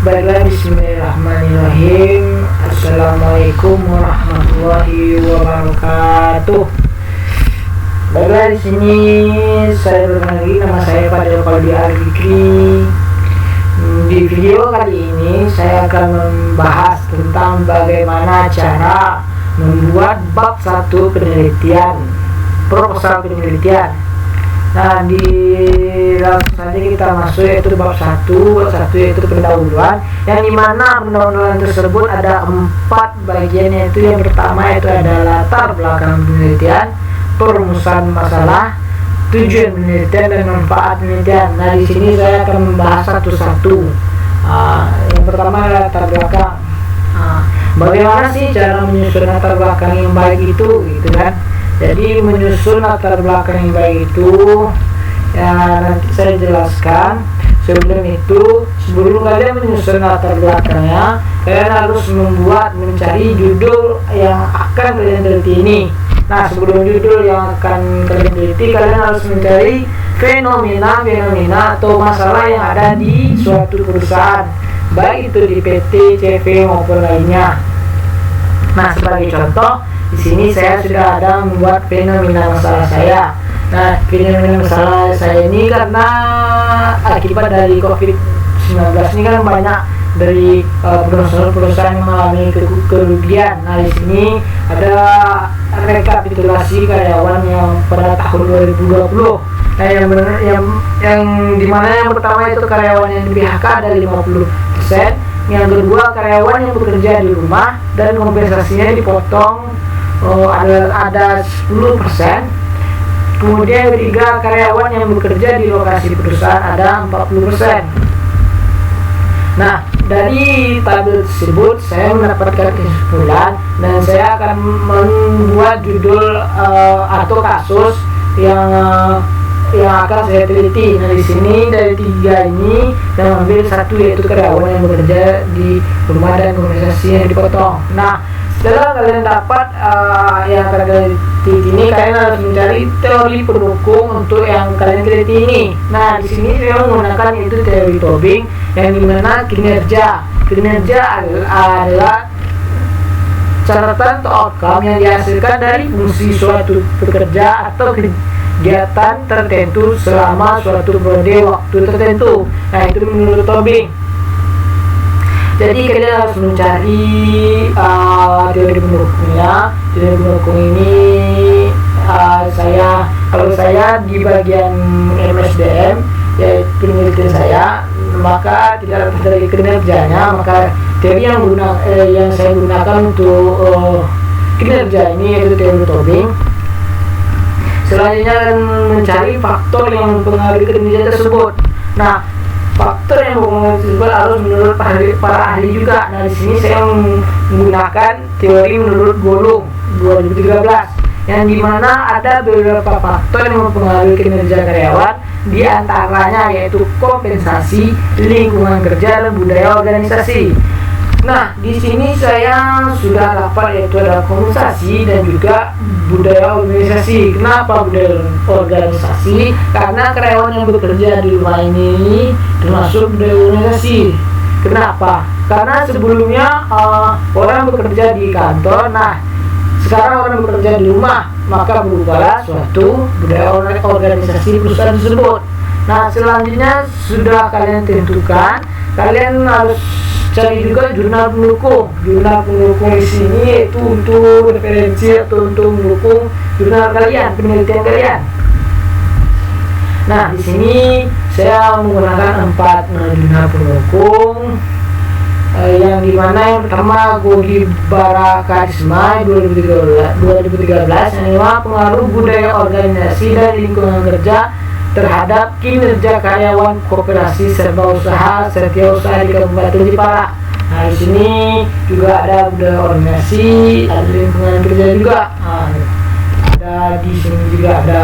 Baiklah, bismillahirrahmanirrahim. Assalamualaikum warahmatullahi wabarakatuh. Baiklah, di sini saya berkenalkan nama saya Fadil Qalbi Al-Fikri. Di video kali ini saya akan membahas tentang bagaimana cara membuat bab 1 penelitian, proposal penelitian. Nah, di langsung saja kita masuk, yaitu bab 1 yaitu pendahuluan, yang dimana pendahuluan tersebut ada 4 bagian, yaitu yang pertama itu ada latar belakang penelitian, perumusan masalah, tujuan penelitian, dan manfaat penelitian. Nah, di sini saya akan membahas satu-satu. Yang pertama adalah latar belakang. Bagaimana sih cara menyusun latar belakang yang baik itu, gitu kan? Jadi menyusun latar belakang yang baik itu, ya nanti saya jelaskan. Sebelum kalian menyusun latar belakangnya, kalian harus mencari judul yang akan kalian teliti ini. Nah, sebelum judul yang akan kalian teliti, kalian harus mencari fenomena atau masalah yang ada di suatu perusahaan, baik itu di PT, CV maupun lainnya. Nah, sebagai contoh, di sini saya sudah ada membuat fenomena masalah saya. Nah, fenomena masalah saya ini karena akibat dari COVID-19 ini kan banyak dari perusahaan yang mengalami kerugian. Nah, di sini ada rekapitulasi karyawan yang pada tahun 2020. Nah, yang dimana yang pertama itu karyawan yang di PHK ada 50%, yang kedua karyawan yang bekerja di rumah dan kompensasinya dipotong ada 10%. Kemudian ketiga, karyawan yang bekerja di lokasi perusahaan ada 40%. Nah, dari tabel tersebut saya mendapatkan kesimpulan dan saya akan membuat judul atau kasus yang akan saya teliti. Nah, di sini dari 3 ini dan ambil 1, yaitu karyawan yang bekerja di rumah dan kompensasi yang dipotong. Nah, setelah kalian dapat yang kalian teliti ini, kalian harus mencari teori pendukung untuk yang kalian teliti ini. Nah, di sini saya menggunakan itu teori Tobing, yang dimana kinerja adalah catatan atau outcome yang dihasilkan dari fungsi suatu pekerja atau kegiatan tertentu selama suatu periode waktu tertentu. Nah, itu menurut Tobing. Jadi kalian harus mencari teori pendukungnya. Teori pendukung ini kalau saya di bagian MSDM, yaitu penelitian saya, maka tidak dari kinerjanya, maka teori yang saya gunakan untuk kinerja ini yaitu teori Tobing. Selanjutnya mencari faktor yang mempengaruhi kinerja tersebut. Nah, faktor yang mempengaruhi tersebut harus menurut para ahli juga. Nah, di sini saya menggunakan teori menurut Golung 2013, yang dimana ada beberapa faktor yang mempengaruhi kinerja karyawan, di antaranya yaitu kompensasi, lingkungan kerja, dan budaya organisasi. Nah, di sini saya sudah dapat yaitu ada kompensasi dan juga budaya organisasi. Kenapa budaya organisasi? Karena karyawan yang bekerja di rumah ini termasuk budaya organisasi. Kenapa? Karena sebelumnya orang bekerja di kantor. Nah, sekarang orang bekerja di rumah, maka berubahlah suatu budaya organisasi perusahaan tersebut. Nah, selanjutnya sudah kalian tentukan, kalian harus cari juga jurnal pendukung. Jurnal pendukung di sini yaitu untuk referensi atau untuk mendukung jurnal kalian, penelitian kalian. Nah, di sini saya menggunakan 4 jurnal pendukung, yang dimana yang pertama Gogi Barakarisma 2013, yang lima pengaruh budaya organisasi dan lingkungan kerja terhadap kinerja karyawan koperasi serba usaha setiausaha di Kabupaten Jepara. Nah, di sini juga ada budaya organisasi, ada lingkungan kerja juga. Ada di sini juga ada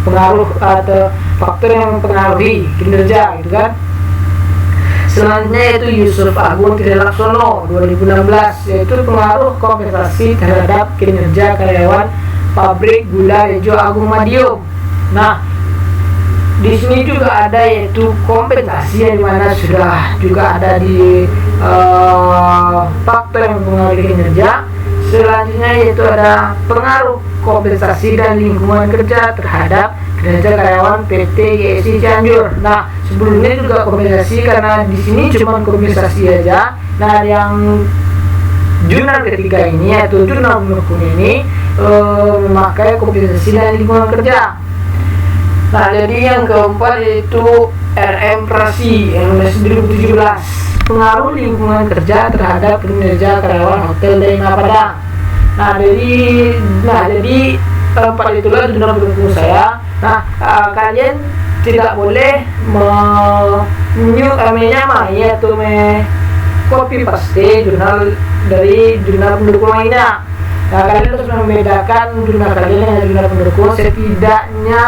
pengaruh atau faktor yang mempengaruhi kinerja, gitu kan. Selanjutnya yaitu Yusuf Agung Trilaksono 2016, yaitu pengaruh kompensasi terhadap kinerja karyawan pabrik gula Rejo Agung Madiun. Nah, Di sini juga ada yaitu kompensasi yang dimana sudah juga ada di faktor yang mempengaruhi kinerja. Selanjutnya yaitu ada pengaruh kompensasi dan lingkungan kerja terhadap kinerja karyawan PT GSI Cianjur. Nah, sebelumnya juga kompensasi karena di sini cuma kompensasi aja. Nah, yang jurnal ketiga ini yaitu jurnal pendukung ini memakai kompensasi dan lingkungan kerja. Nah, jadi yang keempat yaitu RM Prasi yang 2017, pengaruh lingkungan kerja terhadap kinerja karyawan hotel Daima Padang. Nah, jadi empat itulah jurnal pendukung saya. Nah, kalian tidak boleh menyamai atau copy paste jurnal dari jurnal pendukung lainnya. Nah, kalian harus membedakan jurnal kalian dengan jurnal pendukung, setidaknya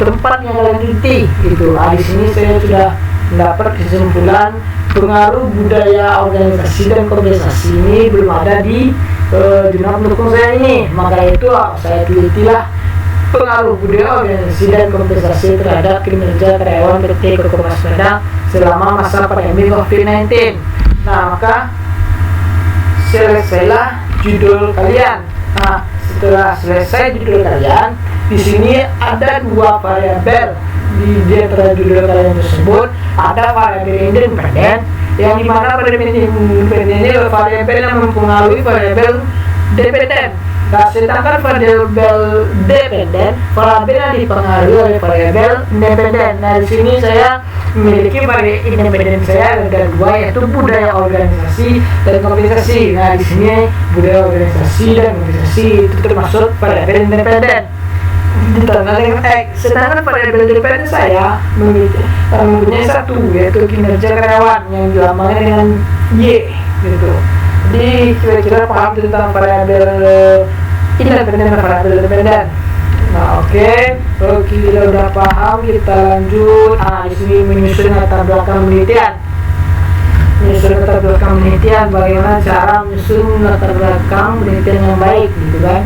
tempat yang kalian teliti gitu. Nah, di sini saya sudah mendapat kesimpulan pengaruh budaya organisasi dan kompensasi ini belum ada di jurnal pendukung saya ini. Maka itu saya telitilah pengaruh budaya organisasi dan kompensasi terhadap kinerja karyawan PT Koko Mas Padang selama masa pandemi COVID-19. Nah, maka selesailah judul kalian. Nah, setelah selesai judul kalian, di sini ada dua variabel di antara judul kalian tersebut. Ada variabel independen, yang dimana variabel independen ini variabel yang mempengaruhi variabel dependen. Nah, sedangkan variabel dependen, variabel yang dipengaruhi oleh variabel independen. Nah, di sini saya memiliki variabel independen saya ada dua, yaitu budaya organisasi dan kompensasi. Nah, di sini budaya organisasi dan kompensasi itu termasuk variabel independen. Ditambah dengan X. Sedangkan variabel independen saya mempunyai satu, yaitu kinerja karyawan yang dilambangkan dengan Y gitu. Jadi kira-kira paham tentang variabel independen dan variabel independen. Nah, oke, kita udah paham, kita lanjut. Nah, di sini menyusun latar belakang penelitian. Bagaimana cara menyusun latar belakang penelitian yang baik, gitu kan?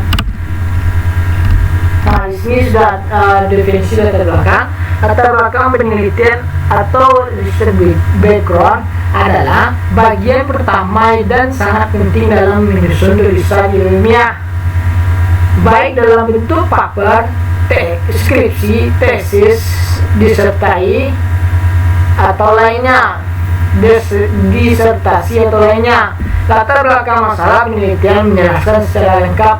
Nah, di sini sudah definisi latar belakang. Latar belakang penelitian atau research background adalah bagian pertama dan sangat penting dalam menyusun tulisan ilmiah, baik dalam bentuk paper, skripsi, tesis, disertasi atau lainnya. Latar belakang masalah penelitian menjelaskan secara lengkap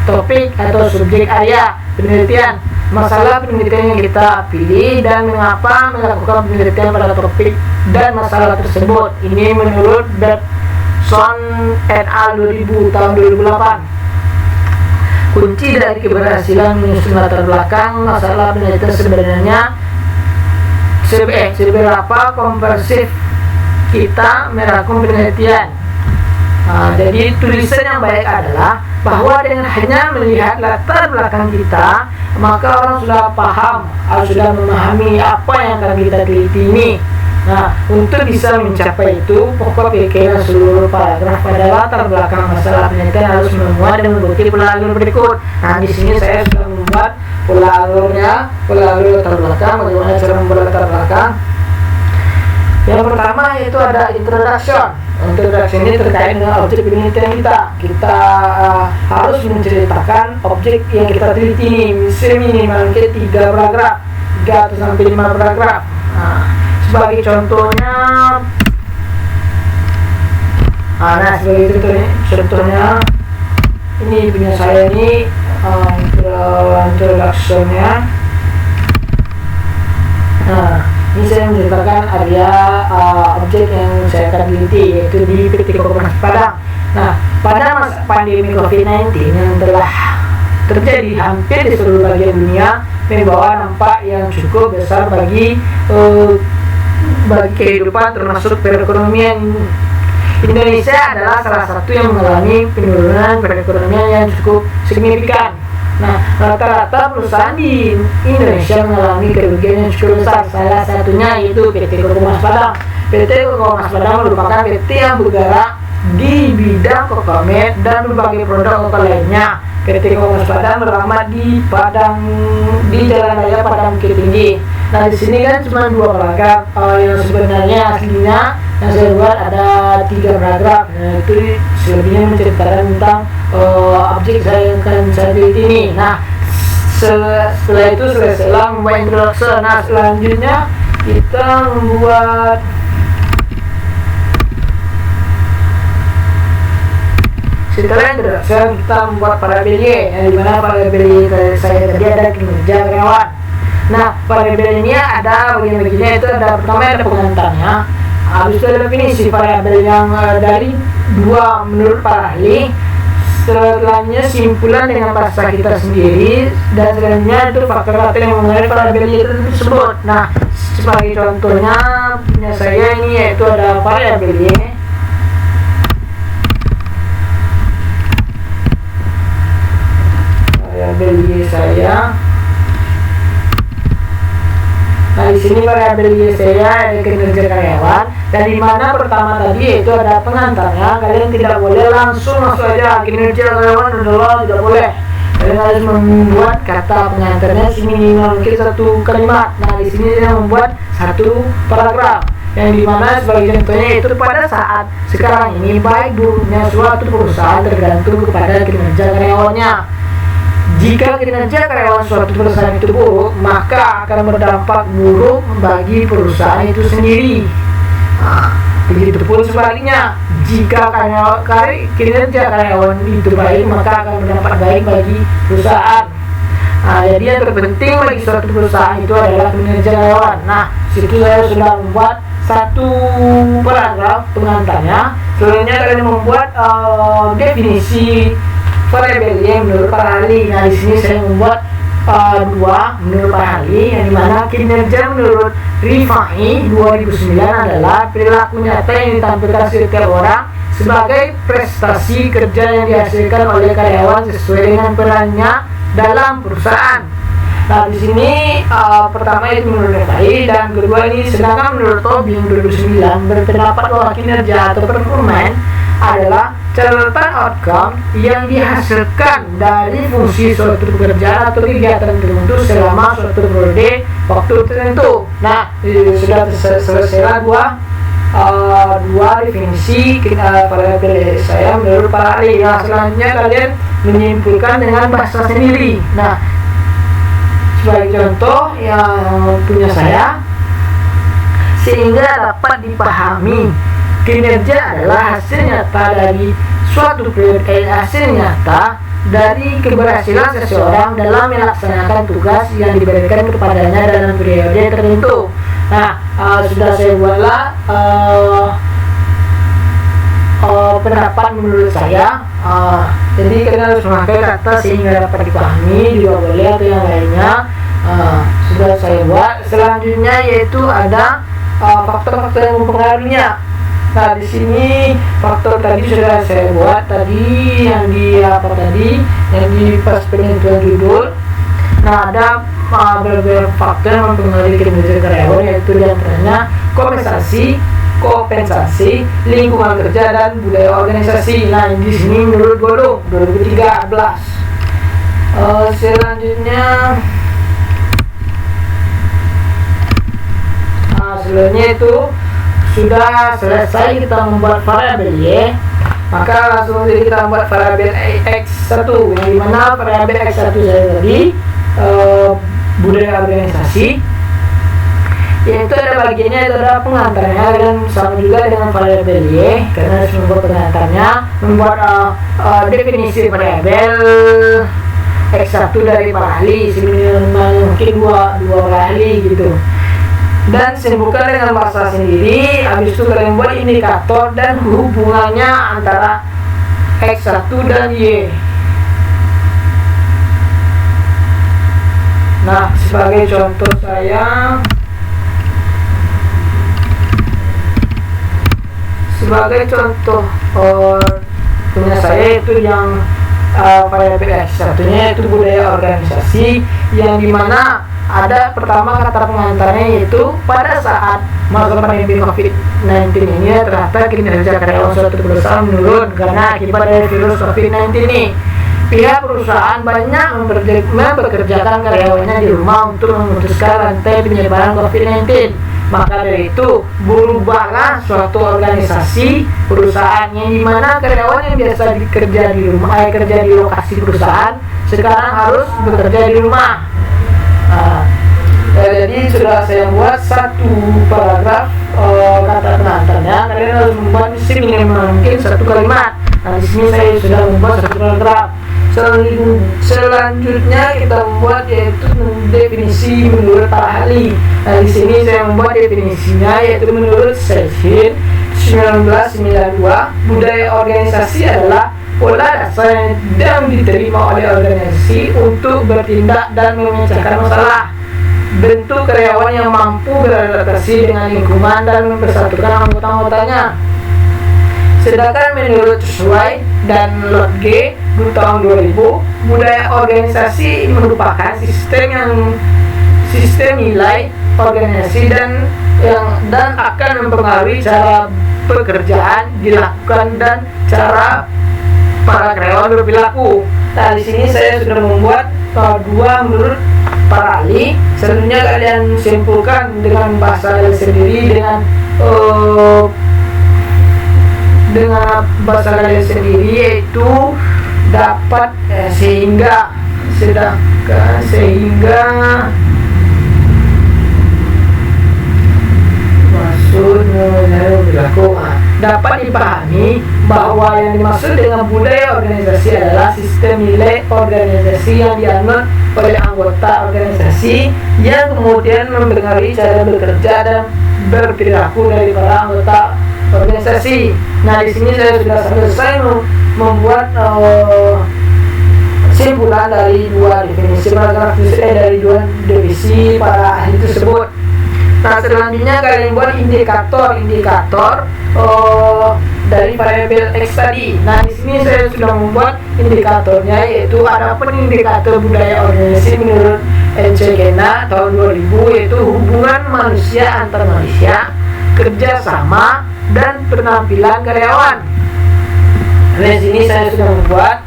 topik atau subjek area penelitian, masalah penelitian yang kita pilih, dan mengapa melakukan penelitian pada topik dan masalah tersebut. Ini menurut Bergson et al. 2000 tahun 2008. Kunci dari keberhasilan menyusun latar belakang masalah penelitian sebenarnya seberapa komprehensif kita melakukan penelitian. Nah, jadi tulisan yang baik adalah bahwa dengan hanya melihat latar belakang kita, maka orang sudah paham, sudah memahami apa yang akan kita teliti ini. Nah, untuk bisa mencapai itu, pokok pikiran seluruh paragraf pada latar belakang masalah penelitian harus memuat dan mengikuti pola alur berikut. Nah, di sini saya sudah membuat pola alur latar belakang. Bagaimana cara membuat latar belakang? Yang pertama yaitu ada introduction. Introduction ini terkait dengan objek penelitian kita. Kita harus menceritakan objek yang kita teliti ini, minimal 3 paragraf, 3 atau sampai 5 paragraf. Nah, sebagai contohnya, contohnya ini punya saya ini introduction-nya. Nah, ini saya menceritakan area objek yang saya akan teliti, yaitu di PT Koko Mas Padang. Nah, pada masa pandemi COVID-19 yang telah terjadi hampir di seluruh bagian dunia, membawa dampak yang cukup besar bagi kehidupan termasuk perekonomian. Indonesia adalah salah satu yang mengalami penurunan perekonomian yang cukup signifikan. Nah, rata-rata perusahaan di Indonesia mengalami kerugian yang cukup besar. Salah satunya yaitu PT Koko Mas Padang. PT Koko Mas Padang merupakan PT yang bergerak di bidang kokomet dan berbagai produk lokal lainnya. PT Koko Mas Padang beralamat di Jalan Raya Padang Bukit Tinggi. Nah di sini kan cuma 2 paragraf, yang sebenarnya aslinya yang saya buat ada 3 paragraf. Nah itu selebihnya menceritakan tentang objek yang akan saya build ini. Nah setelah itu selesai membuat introduction. Nah selanjutnya kita membuat setelah introduction kita membuat variabel Y, yang dimana variabel Y saya tadi ada kinerja karyawan. Nah variabel ini ada bagian-bagiannya, itu ada pertama ada pengantarnya, habis itu ada definisi variabel yang dari 2 menurut para ahli, setelahnya simpulan dengan bahasa kita sendiri, dan selanjutnya itu faktor-faktor yang mengenai variabel itu tersebut. Nah sebagai contohnya punya saya ini yaitu ada variabel Y, saya. Nah di sini variabel Y saya ada kinerja karyawan, dan di mana pertama tadi itu ada pengantarnya. Kalian tidak boleh langsung masuk aja kinerja karyawan adalah, tidak boleh. Kalian harus membuat kata pengantarnya minimal mungkin 1 kalimat. Nah di sini saya membuat 1 paragraf, yang dimana sebagai contohnya itu pada saat sekarang ini baik buruknya suatu perusahaan tergantung kepada kinerja karyawannya. Jika kinerja karyawan suatu perusahaan itu buruk, maka akan berdampak buruk bagi perusahaan itu sendiri. Begitupun sebaliknya, jika kinerja karyawan itu baik, maka akan berdampak baik bagi perusahaan. Jadi yang terpenting bagi suatu perusahaan itu adalah kinerja karyawan. Nah, situ saya sudah membuat 1 paragraf pengantarnya. Selanjutnya kalian membuat definisi variabel Y menurut para ahli. Nah di sini saya membuat 2 menurut para ahli, yang dimana kinerja menurut Rifai 2009 adalah perilaku nyata yang ditampilkan setiap orang sebagai prestasi kerja yang dihasilkan oleh karyawan sesuai dengan perannya dalam perusahaan. Nah di sini pertama itu menurut Rifai, dan kedua ini sedangkan menurut Tobing 2009 berpendapat bahwa kinerja atau performance adalah catatan outcome yang dihasilkan dari fungsi suatu pekerjaan atau kegiatan tertentu selama suatu periode waktu tertentu. Nah sudah selesai dua definisi variabel saya menurut para ahli. Nah selanjutnya kalian menyimpulkan dengan bahasa sendiri. Nah sebagai contoh yang punya saya, sehingga dapat dipahami kinerja adalah hasil nyata dari suatu periode, hasil nyata dari keberhasilan seseorang dalam melaksanakan tugas yang diberikan kepadanya dalam periode tertentu. Nah sudah saya buatlah pendapat menurut saya. Jadi kalian harus memakai kata sehingga dapat dipahami, juga boleh atau yang lainnya. Sudah saya buat. Selanjutnya yaitu ada faktor-faktor yang mempengaruhinya. Nah di sini faktor tadi sudah saya buat tadi, yang di pas penentuan judul. Nah ada beberapa faktor yang mempengaruhi kinerja karyawan, yaitu diantaranya kompensasi, lingkungan kerja, dan budaya organisasi. Nah di sini menurut Godong 2013. Selanjutnya itu sudah selesai kita membuat variabel Y, maka langsung saja kita membuat variabel X1, yang dimana variabel X1 saya tadi budaya organisasi, yaitu ada bagiannya, itu ada pengantarnya, dan sama juga dengan variabel Y karena harus membuat pengantarnya, membuat definisi variabel X1 dari para ahli, mungkin dua ahli gitu, dan simpulkan dengan bahasa sendiri. Habis itu kalian buat indikator dan hubungannya antara X1 dan Y. Nah sebagai contoh saya, punya saya itu yang variabel X1 nya itu budaya organisasi, yang dimana ada pertama kata pengantarnya, yaitu pada saat masa pandemi COVID-19 ini ternyata kinerja karyawan suatu perusahaan menurun karena akibat dari virus COVID-19 ini. pihak perusahaan banyak mempekerjakan karyawannya di rumah untuk memutuskan rantai penyebaran COVID-19. Maka dari itu, berubahlah suatu organisasi perusahaan yang dimana karyawan yang biasa kerja di rumah, kerja di lokasi perusahaan, sekarang harus bekerja di rumah. Jadi sudah saya buat satu paragraf kata pengantarnya. Kalian harus membuat minimal mungkin satu kalimat. Nah, di sini saya sudah membuat satu paragraf. Selanjutnya kita membuat yaitu definisi menurut para ahli. Nah, di sini saya membuat definisinya yaitu menurut Seshin 1992, budaya organisasi adalah pola dasar yang diterima oleh organisasi untuk bertindak dan memecahkan masalah. Bentuk karyawan yang mampu beradaptasi dengan lingkungan dan mempersatukan anggota-anggotanya. Sedangkan menurut Shuai dan Lot G tahun 2000, budaya organisasi merupakan sistem nilai organisasi dan akan mempengaruhi cara pekerjaan dilakukan dan cara para karyawan berperilaku. Nah, di sini saya sudah membuat dua menurut para ahli. Selanjutnya kalian simpulkan dengan bahasa kalian sendiri, dengan bahasa kalian sendiri, yaitu dapat sehingga dapat dipahami bahwa yang dimaksud dengan budaya organisasi adalah sistem nilai organisasi yang dianut oleh anggota organisasi yang kemudian mempengaruhi cara bekerja dan berperilaku dari para anggota organisasi. Nah, di sini saya sudah selesai membuat simpulan dari dua definisi paragraf dari dua definisi para ahli tersebut. Nah, selanjutnya kalian buat indikator dari variabel X tadi. Nah, di sini saya sudah membuat indikatornya, yaitu ada indikator budaya organisasi menurut Enchegena tahun 2000, yaitu hubungan manusia antar manusia, kerjasama, dan penampilan karyawan. Nah, di sini saya sudah membuat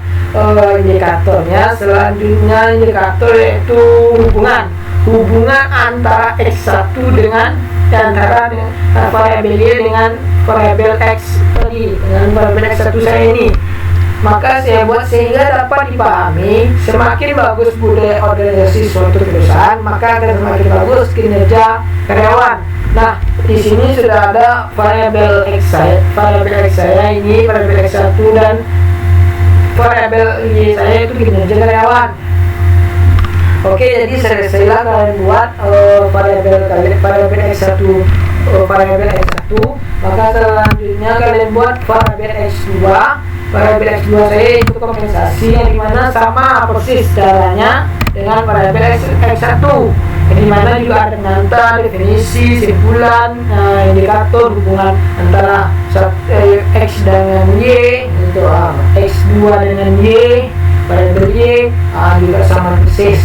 indikatornya. Selanjutnya indikator yaitu hubungan antara X1 dengan variabel Y dengan variabel X tadi, dengan variabel X1 saya ini. Maka saya buat sehingga dapat dipahami semakin bagus budaya organisasi suatu perusahaan, maka akan semakin bagus kinerja karyawan. Nah, di sini sudah ada variabel X saya ini, variabel X1, dan variabel Y saya itu kinerja karyawan. Oke, jadi selesailah kalian buat variabel X1, maka selanjutnya kalian buat variabel X2. Variabel X2 saya itu kompensasi, yang dimana sama persis caranya dengan variabel X1, yang dimana juga ada pengantar, definisi, simpulan, indikator, hubungan antara X dengan Y, itu X2 dengan Y, variabel Y juga sama persis.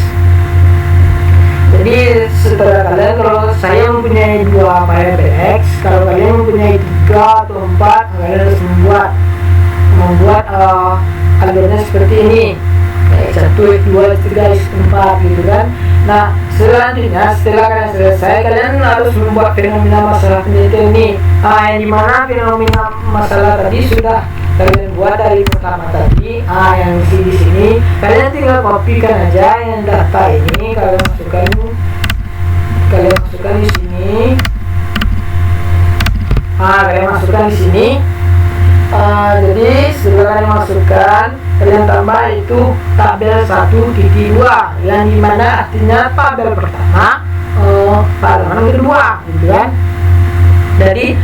Jadi setelah kalian, kalau saya mempunyai 2 variabel X, kalau kalian mempunyai 3 atau 4, kalian harus membuat alurnya seperti ini, X1, X2, X3, X4 gitu kan. Nah, selanjutnya setelah kalian selesai, kalian harus membuat fenomena masalah penelitian ini. Yang dimana fenomena masalah tadi sudah kalian buat dari pertama tadi. Yang di sini kalian tinggal kopikan aja yang data ini, kalian masukkan di sini. Kalian masukkan di sini. Jadi setelah kalian masukkan, kalian tambah itu tabel 1.2, yang dimana artinya tabel pertama halaman kedua gitu kan. Jadi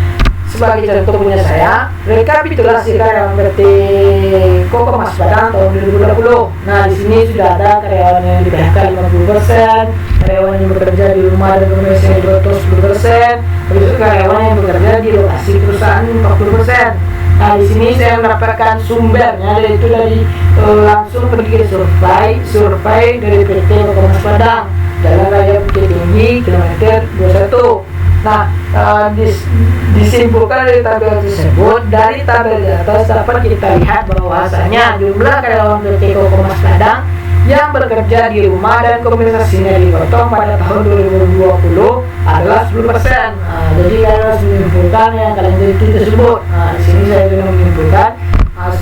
sebagai contoh punya saya, rekapitulasi karyawan PT Koko Mas Padang tahun 2020. Nah, di sini sudah ada karyawan yang di PHK 50%, karyawan yang bekerja di rumah dan komersial 20%, habis itu karyawan yang bekerja di lokasi perusahaan 40%. Nah, di sini saya mendapatkan sumbernya, yaitu dari langsung pergi ke survei dari PT Koko Mas Padang, Jalan Raya Bukit Tinggi, kilometer 21. Nah, disimpulkan dari tabel tersebut. Dari tabel di atas dapat kita lihat bahwasanya jumlah karyawan PT Koko Mas Padang yang bekerja di rumah dan kompensasinya dipotong pada tahun 2020 adalah 10%. Jadi kalian harus menyimpulkan yang kalian teliti tersebut. Di sini saya sudah menyimpulkan.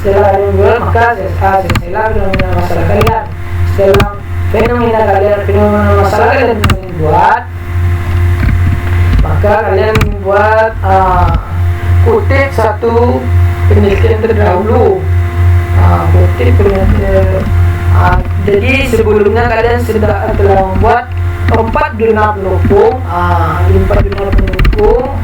Setelah kalian buat, maka saya fenomena masalah kalian. Setelah fenomena masalah kalian membuat, maka kalian membuat kutip satu penelitian terdahulu. Kutip penelitian. Jadi sebelumnya kalian sudah telah membuat 4 jurnal pendukung. 4 jurnal pendukung.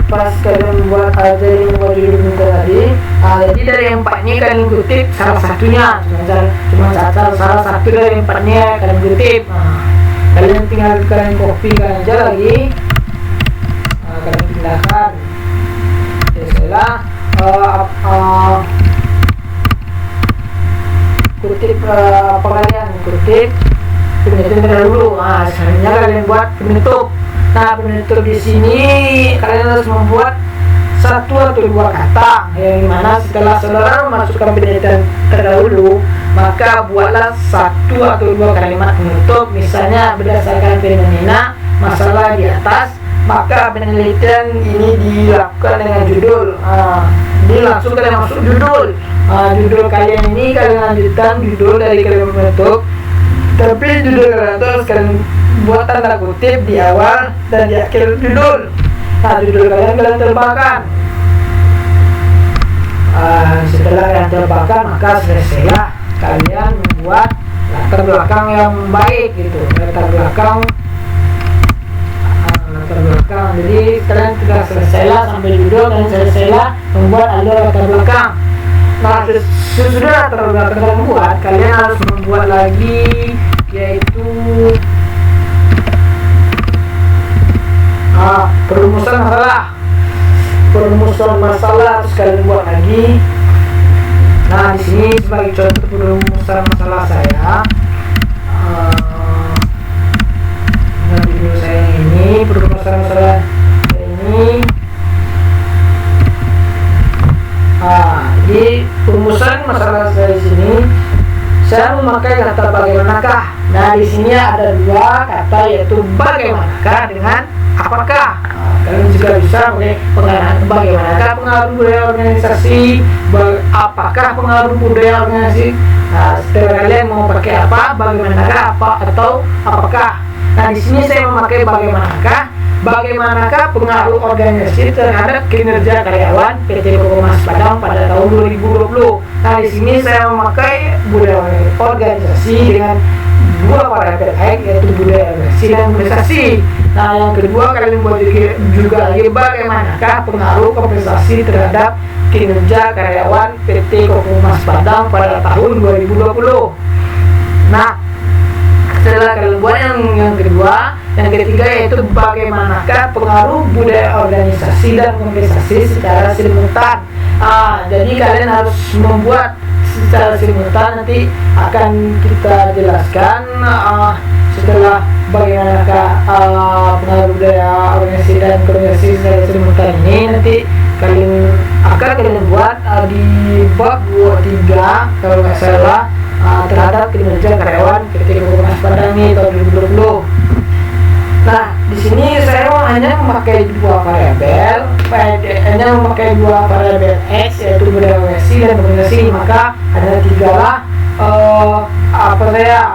Pas kalian membuat jadi membuat judul tadi. Jadi dari 4-nya kalian kutip salah satunya. Cuma salah satu dari 4-nya kalian kutip. Kalian tinggal kalian copy-kan aja lagi. Kalian pindahkan. Setelah kutip kalian kutip penutup dulu. Selanjutnya kalian buat penutup. Penutup di sini kalian harus membuat 1 atau 2 kata, yang dimana setelah saudara memasukkan penelitian terdahulu, maka buatlah 1 atau 2 kalimat penutup. Misalnya berdasarkan fenomena masalah di atas, maka penelitian ini dilakukan dengan judul. Jadi langsung kalian masuk judul. Judul kalian ini kalian lanjutkan judul dari kalimat penutup. Tapi judul kalian itu harus kalian buat tanda kutip di awal dan di akhir judul. Judul kalian terbangkan. Setelah kalian terbangkan, maka selesailah kalian membuat latar belakang yang baik gitu. Latar belakang. Jadi kalian sudah selesailah sampai judul dan selesailah membuat alur latar belakang. Sesudah latar belakang kalian buat, kalian harus membuat lagi, yaitu perumusan masalah harus kalian buat lagi. Di sini sebagai contoh perumusan masalah saya, video saya ini perumusan masalah ini. Di perumusan masalah saya di sini saya memakai kata bagaimanakah. Di sini ada 2 kata, yaitu bagaimanakah dengan apakah. Kalian juga bisa pakai bagaimanakah pengaruh budaya organisasi, apakah pengaruh budaya organisasi. Setelah kalian mau pakai apa, bagaimanakah apa atau apakah. Di sini saya memakai bagaimanakah pengaruh organisasi terhadap kinerja karyawan PT Koko Mas Padang pada tahun 2020. Di sini saya memakai budaya organisasi dengan 2 variabel X, yaitu budaya organisasi dan kompensasi. Yang kedua kalian buat juga lagi bagaimanakah pengaruh kompensasi terhadap kinerja karyawan PT Koko Mas Padang pada tahun 2020. Setelah kalian buat yang kedua, yang ketiga yaitu bagaimanakah pengaruh budaya organisasi dan kompensasi secara simultan. Jadi kalian harus membuat secara simultan, nanti akan kita jelaskan setelah bagaimanakah pengaruh budaya organisasi dan kompensasi secara simultan ini. Nanti kalian buat di bab 23 kalau nggak salah, terhadap kinerja karyawan PT Koko Mas Padang ini tahun 2020. Di sini saya hanya memakai 2 variabel, X, yaitu budaya organisasi dan kompensasi. Maka ada 3 lah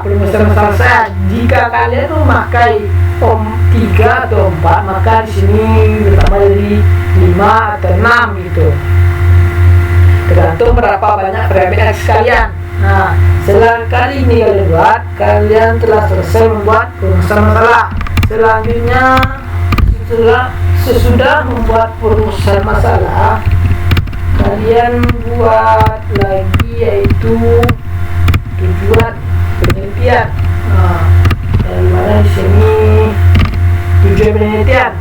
perumusan masalah saya. Jika kalian memakai 3 atau 4, maka di sini bertambah jadi 5 atau 6 gitu. Tergantung berapa banyak variabel X kalian. Setelah kali ini kalian telah selesai membuat perumusan masalah. Selanjutnya, sesudah membuat perumusan masalah, kalian buat lagi, yaitu tujuan penelitian. Dari mana di sini tujuan penelitian.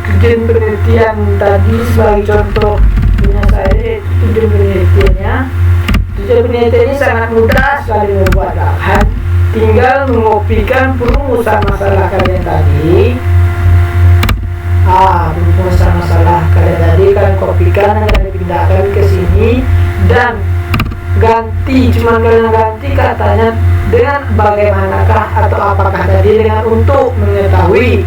Tujuan penelitian tadi sebagai contoh punya saya, yaitu tujuan penelitiannya. Tujuan penelitian ini sangat mudah sekali membuat. tinggal mengopikan perumusan masalah kalian tadi. Perumusan masalah kalian tadi kalian kopikan dan kalian pindahkan ke sini dan ganti, cuman kalian ganti katanya dengan bagaimanakah atau apakah tadi dengan untuk mengetahui,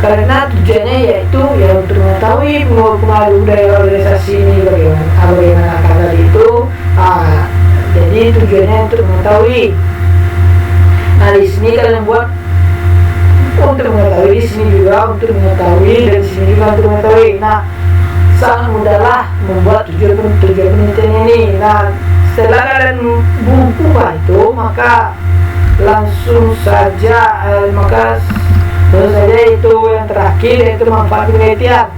karena tujuannya yaitu ya untuk mengetahui pengaruh budaya organisasi ini bagaimana tadi itu. Jadi tujuannya untuk mengetahui. Nah di sini kalian buat untuk mengetahui, di sini juga untuk mengetahui, dan di sini juga untuk mengetahui. Nah sangat mudahlah membuat tujuan penelitian ini. Nah setelah kalian buka itu maka langsung saja itu yang terakhir yaitu manfaat penelitian.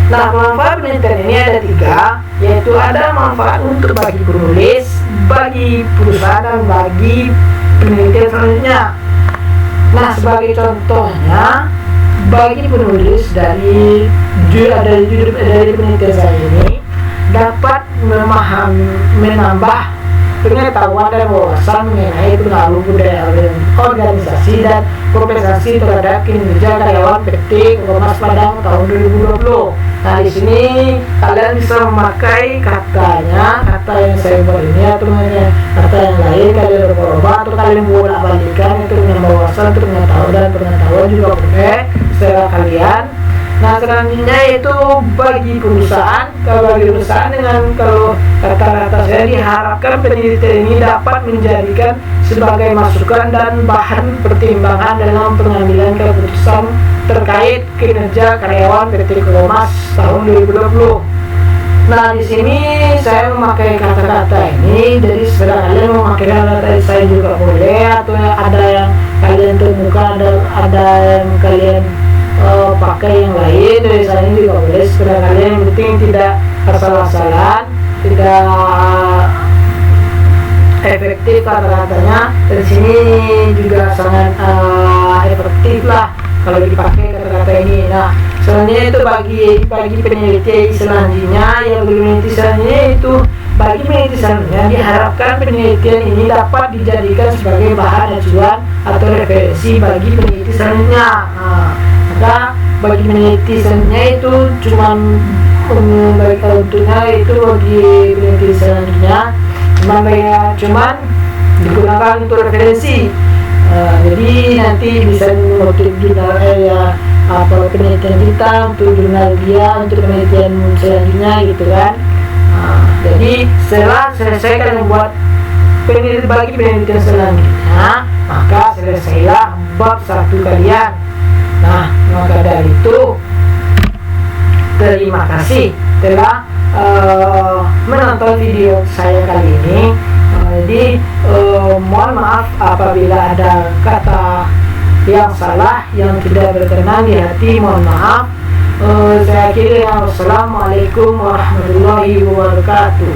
Nah manfaat penelitian ini ada 3, yaitu ada manfaat untuk bagi penulis, bagi perusahaan, dan bagi penelitian selanjutnya. Nah sebagai contohnya, bagi penulis dari penelitian saya ini dapat menambah pengetahuan dan wawasan mengenai pengaruh budaya organisasi dan kompensasi terhadap kinerja karyawan PT Komas Padang tahun 2020. Nah di sini kalian bisa memakai kata yang saya buat ini atau kata yang lain, kalian berubah atau kalian bolak-balikan itu dengan wawasan untuk pengetahuan juga boleh secara kalian. Nah selanjutnya itu bagi perusahaan. Kalau bagi perusahaan kalau kata-kata saya diharapkan penelitian ini dapat menjadikan sebagai masukan dan bahan pertimbangan dalam pengambilan keputusan terkait kinerja karyawan PT Komas tahun 2020. Nah di sini saya memakai kata-kata ini, jadi setelah kalian memakai kata-kata saya juga boleh, atau ada yang kalian temukan, ada yang kalian pakai yang lain dari saya juga boleh, setelah kalian yang penting tidak asal-asalan, tidak efektif kata-katanya. Dari sini juga sangat efektif lah kalau dipakai kata-kata ini. Nah selanjutnya itu bagi peneliti selanjutnya, bagi peneliti selanjutnya diharapkan penelitian ini dapat dijadikan sebagai bahan acuan atau referensi bagi peneliti selanjutnya. Maka bagi peneliti selanjutnya itu bagi peneliti selanjutnya cuman digunakan untuk referensi. Jadi nanti bisa mengutip jurnal penelitian kita untuk jurnal dia untuk penelitian selanjutnya gitu kan. Jadi setelah selesai kalian buat bagi penelitian selanjutnya, maka selesailah bab 1 kalian. Nah maka dari itu terima kasih telah menonton video saya kali ini. Jadi mohon maaf apabila ada kata yang salah, yang tidak berkenan di hati, mohon maaf. Saya akhiri, wassalamualaikum warahmatullahi wabarakatuh.